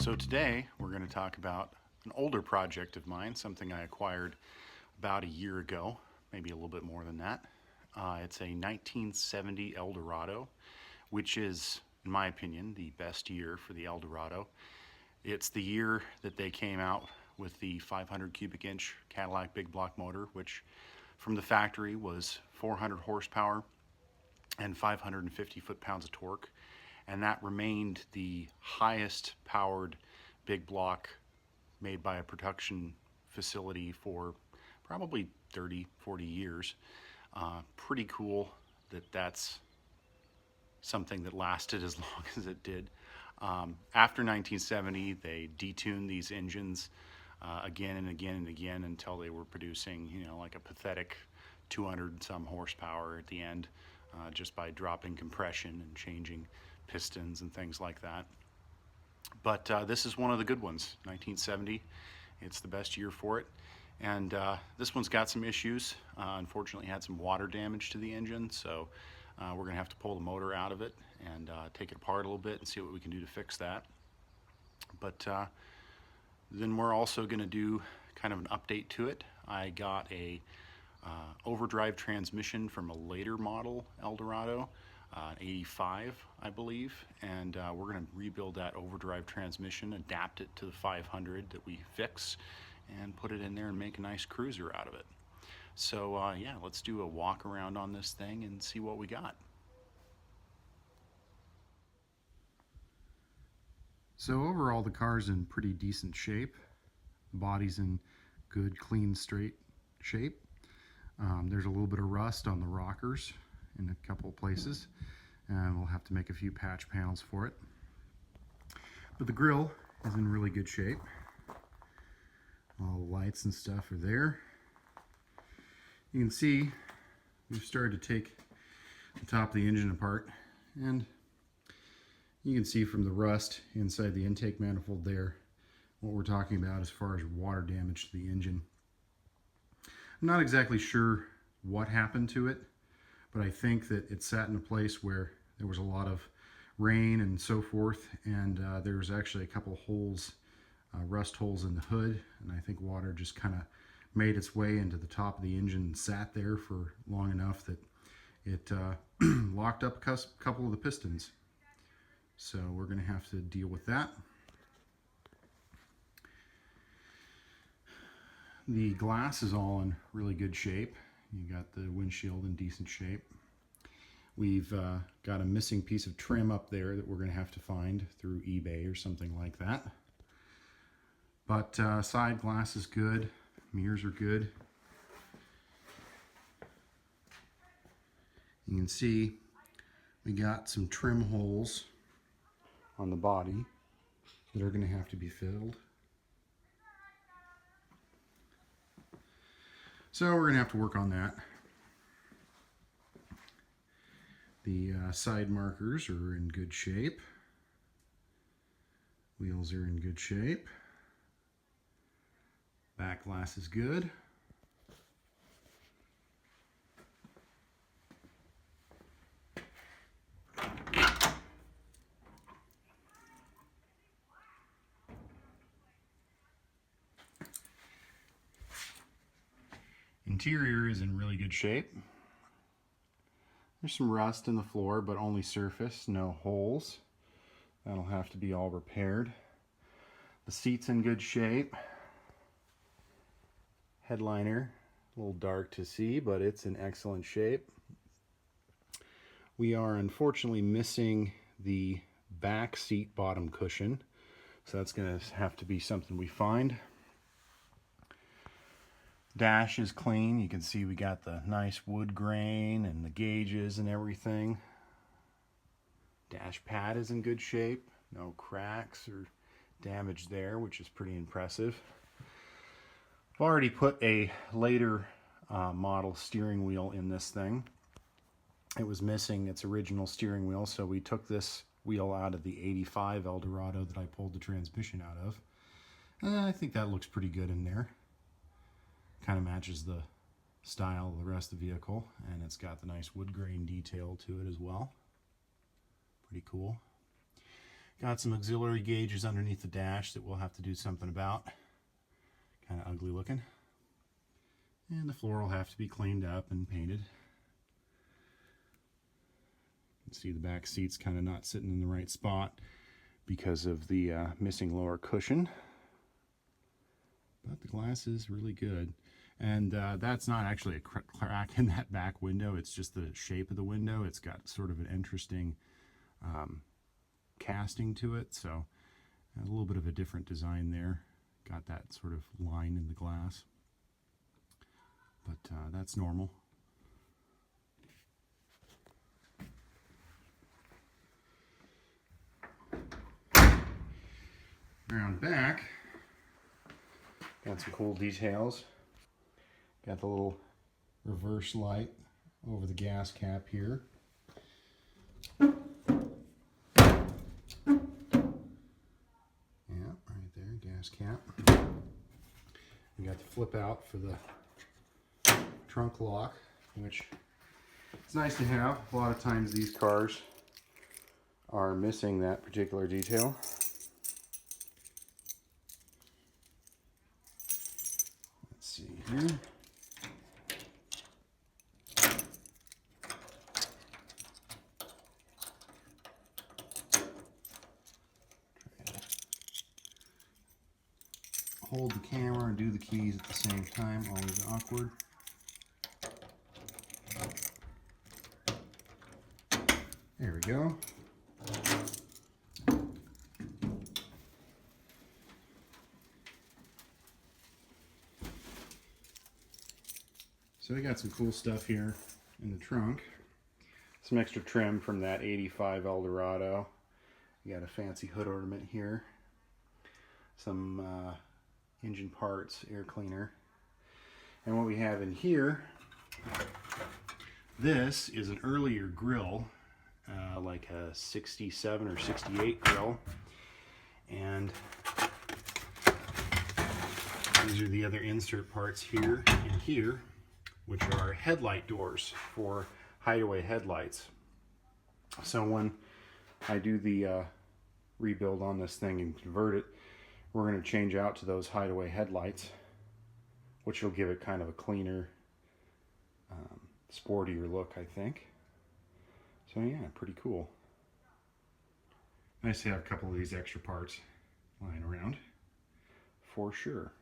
So today we're going to talk about an older project of mine, something I acquired about a year ago, maybe a little bit more than that. It's a 1970 Eldorado, which is, in my opinion, the best year for the Eldorado. It's the year that they came out with the 500 cubic inch Cadillac big block motor, which from the factory was 400 horsepower and 550 foot-pounds of torque. And that remained the highest powered big block made by a production facility for probably 30, 40 years. Pretty cool that that's something that lasted as long as it did. After 1970, they detuned these engines again and again and again until they were producing, like a pathetic 200 some horsepower at the end, just by dropping compression and changing pistons and things like that. But this is one of the good ones, 1970. It's the best year for it. And this one's got some issues. Unfortunately, had some water damage to the engine, so we're going to have to pull the motor out of it and take it apart a little bit and see what we can do to fix that. But then we're also going to do kind of an update to it. I got a overdrive transmission from a later model Eldorado, 85, I believe, and we're going to rebuild that overdrive transmission, adapt it to the 500 that we fix, and put it in there and make a nice cruiser out of it. So yeah, let's do a walk around on this thing and see what we got. So overall, the car's in pretty decent shape. The body's in good, clean, straight shape. There's a little bit of rust on the rockers in a couple of places, and we'll have to make a few patch panels for it. But the grille is in really good shape. All the lights and stuff are there. You can see we've started to take the top of the engine apart, and you can see from the rust inside the intake manifold there what we're talking about as far as water damage to the engine. I'm not exactly sure what happened to it, but I think that it sat in a place where there was a lot of rain and so forth, and there was actually a couple holes, rust holes in the hood, and I think water just kind of made its way into the top of the engine and sat there for long enough that it locked up a couple of the pistons. So we're going to have to deal with that. The glass is all in really good shape. You got the windshield in decent shape. We've got a missing piece of trim up there that we're going to have to find through eBay or something like that. But side glass is good. Mirrors are good. You can see we got some trim holes on the body that are going to have to be filled. So we're going to have to work on that. The side markers are in good shape. Wheels are in good shape. Back glass is good. Interior is in really good shape. There's some rust in the floor, but only surface, no holes. That'll have to be all repaired. The seat's in good shape. Headliner, a little dark to see, but it's in excellent shape. We are unfortunately missing the back seat bottom cushion, so that's going to have to be something we find. Dash is clean. You can see we got the nice wood grain and the gauges and everything. Dash pad is in good shape. No cracks or damage there, which is pretty impressive. I've already put a later model steering wheel in this thing. It was missing its original steering wheel, so we took this wheel out of the 85 Eldorado that I pulled the transmission out of. And I think that looks pretty good in there. Kind of matches the style of the rest of the vehicle, and it's got the nice wood grain detail to it as well. Pretty cool. Got some auxiliary gauges underneath the dash that we'll have to do something about. Kind of ugly looking. And the floor will have to be cleaned up and painted. You can see the back seat's kind of not sitting in the right spot because of the missing lower cushion. But the glass is really good. And that's not actually a crack in that back window. It's just the shape of the window. It's got sort of an interesting casting to it. So a little bit of a different design there. Got that sort of line in the glass. But that's normal. Around back, got some cool details. Got the little reverse light over the gas cap here. Yeah, right there, gas cap. We got the flip out for the trunk lock, which it's nice to have. A lot of times these cars are missing that particular detail. Let's see here. Hold the camera and do the keys at the same time, always awkward. There we go. So we got some cool stuff here in the trunk. Some extra trim from that 85 Eldorado. You got a fancy hood ornament here. Some engine parts, air cleaner. And what we have in here, this is an earlier grill, like a 67 or 68 grill. And these are the other insert parts here and here, which are headlight doors for hideaway headlights. So when I do the rebuild on this thing and convert it, we're going to change out to those hideaway headlights, which will give it kind of a cleaner, sportier look, I think. So yeah, pretty cool. Nice to have a couple of these extra parts lying around, for sure.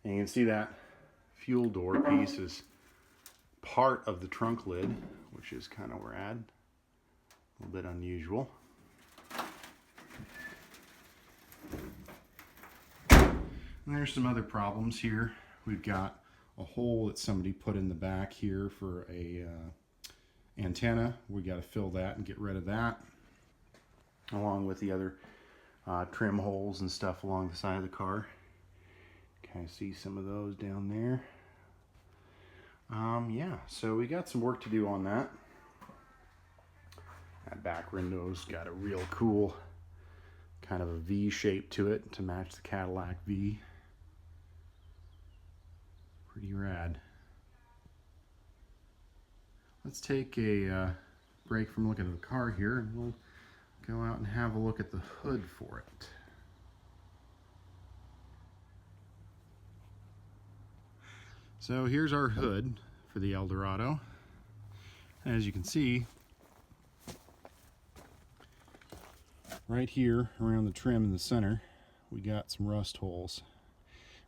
And you can see that fuel door piece is part of the trunk lid, which is kind of rad. A little bit unusual. And there's some other problems here. We've got a hole that somebody put in the back here for a antenna. We got to fill that and get rid of that, along with the other trim holes and stuff along the side of the car. Kind of see some of those down there. Yeah, so we got some work to do on that. That back window's got a real cool kind of a V shape to it to match the Cadillac V. Pretty rad. Let's take a break from looking at the car here, and we'll go out and have a look at the hood for it. So here's our hood for the Eldorado. As you can see, right here around the trim in the center, we got some rust holes.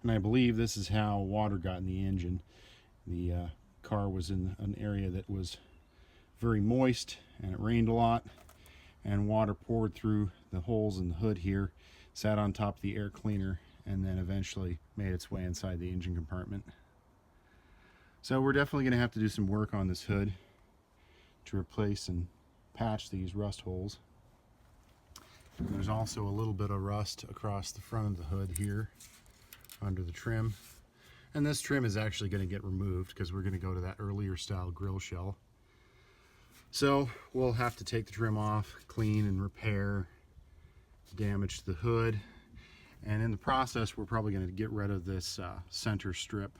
And I believe this is how water got in the engine. The car was in an area that was very moist, and it rained a lot, and water poured through the holes in the hood here, sat on top of the air cleaner, and then eventually made its way inside the engine compartment. So we're definitely going to have to do some work on this hood to replace and patch these rust holes. And there's also a little bit of rust across the front of the hood here under the trim. And this trim is actually going to get removed because we're going to go to that earlier style grill shell. So we'll have to take the trim off, clean and repair damage to the hood. And in the process, we're probably going to get rid of this center strip,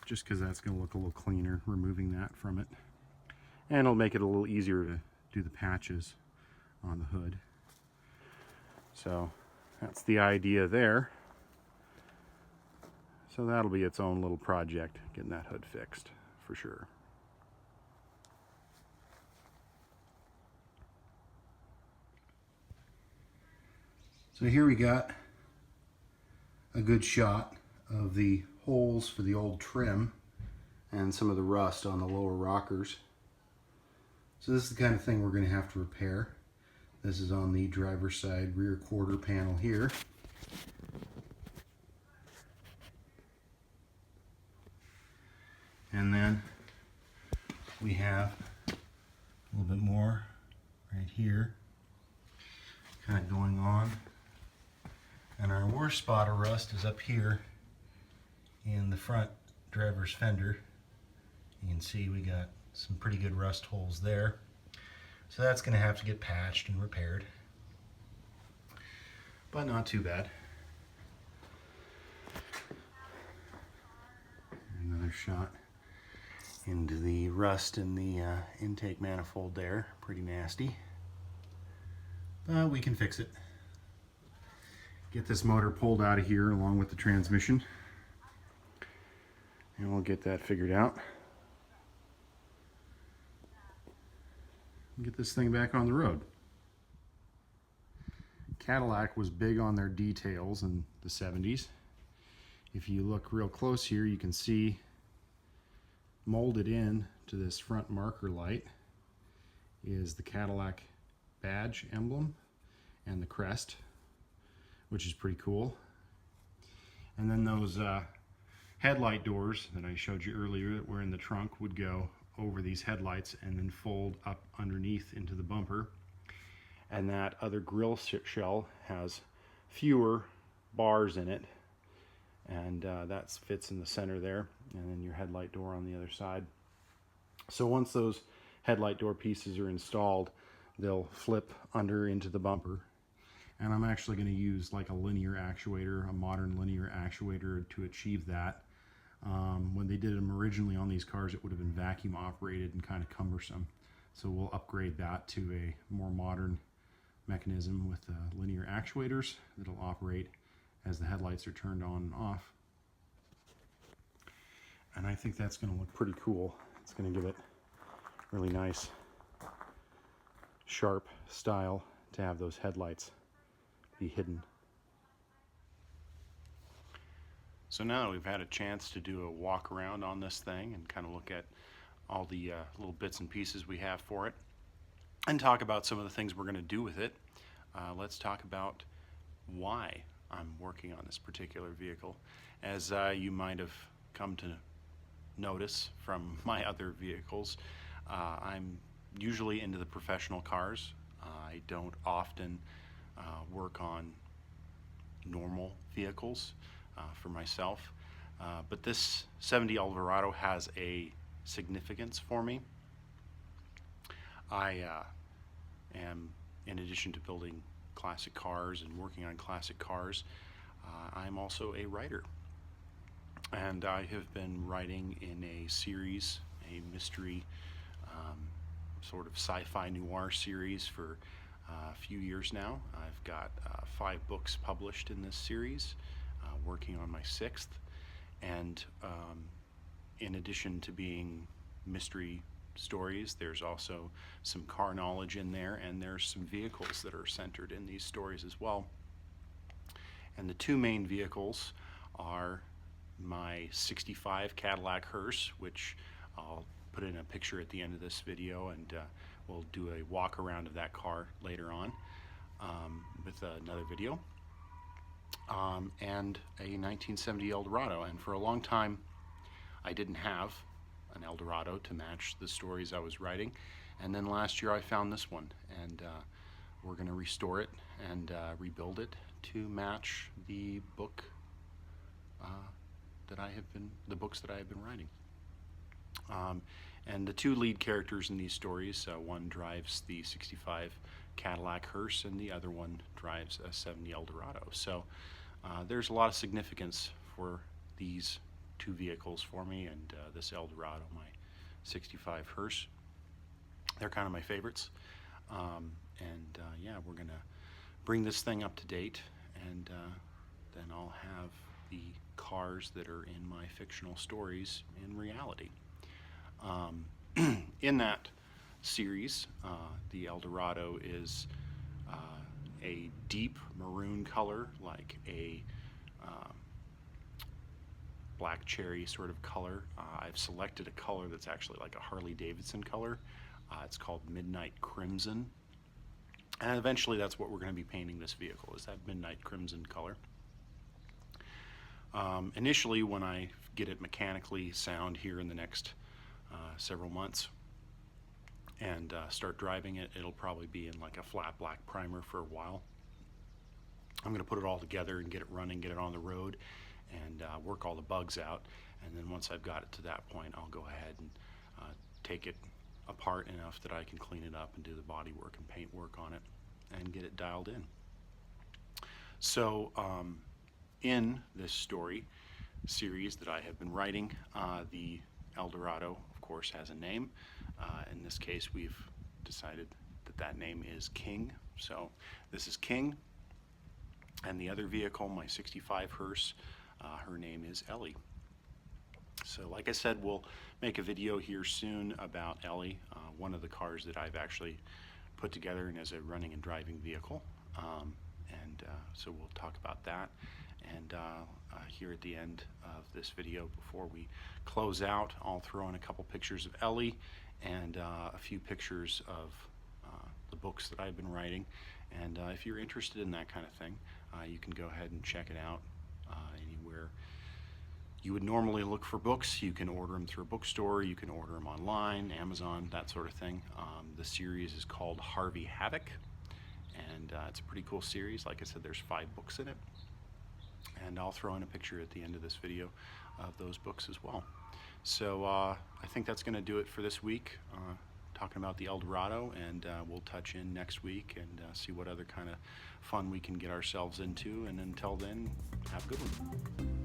just because that's going to look a little cleaner, removing that from it. And it'll make it a little easier to do the patches. on the hood. So that's the idea there. So that'll be its own little project, getting that hood fixed for sure. So here we got a good shot of the holes for the old trim and some of the rust on the lower rockers. So this is the kind of thing we're going to have to repair. This is on the driver's side rear quarter panel here. And then we have a little bit more right here kind of going on. And our worst spot of rust is up here in the front driver's fender. You can see we got some pretty good rust holes there. So that's going to have to get patched and repaired. But not too bad. Another shot into the rust in the intake manifold there. Pretty nasty. But we can fix it. Get this motor pulled out of here along with the transmission. And we'll get that figured out. Get this thing back on the road. Cadillac was big on their details in the 70s. If you look real close here, you can see molded in to this front marker light is the Cadillac badge emblem and the crest, which is pretty cool. And then those headlight doors that I showed you earlier that were in the trunk would go over these headlights and then fold up underneath into the bumper. And that other grille shell has fewer bars in it, and that fits in the center there, and then your headlight door on the other side. So once those headlight door pieces are installed, they'll flip under into the bumper. And I'm actually going to use like a linear actuator, a modern linear actuator to achieve that. When they did them originally on these cars, it would have been vacuum operated and kind of cumbersome. So we'll upgrade that to a more modern mechanism with linear actuators that'll operate as the headlights are turned on and off. And I think that's going to look pretty cool. It's going to give it really nice, sharp style to have those headlights be hidden. So now that we've had a chance to do a walk around on this thing and kind of look at all the little bits and pieces we have for it and talk about some of the things we're going to do with it, let's talk about why I'm working on this particular vehicle. As you might have come to notice from my other vehicles, I'm usually into the professional cars. I don't often work on normal vehicles for myself, but this 70 Eldorado has a significance for me. I am, in addition to building classic cars and working on classic cars, I'm also a writer. And I have been writing in a series, a mystery sort of sci-fi noir series for a few years now. I've got 5 books published in this series, working on my 6th. And in addition to being mystery stories, there's also some car knowledge in there, and there's some vehicles that are centered in these stories as well. And the 2 main vehicles are my 65 Cadillac hearse, which I'll put in a picture at the end of this video, and we'll do a walk around of that car later on with another video, and a 1970 Eldorado. And for a long time I didn't have an Eldorado to match the stories I was writing, and then last year I found this one, and we're going to restore it and rebuild it to match the book the books that I have been writing. And the 2 lead characters in these stories, one drives the 65 Cadillac hearse and the other one drives a 70 Eldorado. So there's a lot of significance for these 2 vehicles for me, and this Eldorado, my 65 hearse. They're kind of my favorites. And yeah, we're gonna bring this thing up to date, and then I'll have the cars that are in my fictional stories in reality. In that series, the Eldorado is a deep maroon color, like a black cherry sort of color. I've selected a color that's actually like a Harley Davidson color. It's called Midnight Crimson. And eventually that's what we're going to be painting this vehicle, is that midnight crimson color. Initially, when I get it mechanically sound here in the next several months and start driving it, it'll probably be in like a flat black primer for a while. I'm going to put it all together and get it running, get it on the road, and work all the bugs out. And then once I've got it to that point, I'll go ahead and take it apart enough that I can clean it up and do the body work and paint work on it and get it dialed in. So in this story series that I have been writing, the Eldorado, of course, has a name. In this case, we've decided that that name is King. So this is King. And the other vehicle, my 65 hearse, her name is Ellie. So like I said, we'll make a video here soon about Ellie, one of the cars that I've actually put together and as a running and driving vehicle. So we'll talk about that. And here at the end of this video, before we close out, I'll throw in a couple pictures of Ellie and a few pictures of the books that I've been writing. And if you're interested in that kind of thing, you can go ahead and check it out anywhere you would normally look for books. You can order them through a bookstore, you can order them online, Amazon, that sort of thing. The series is called Harvey Havoc, and it's a pretty cool series. Like I said, there's 5 books in it, and I'll throw in a picture at the end of this video of those books as well. So I think that's going to do it for this week, talking about the Eldorado, and we'll touch in next week and see what other kind of fun we can get ourselves into. And until then, have a good one.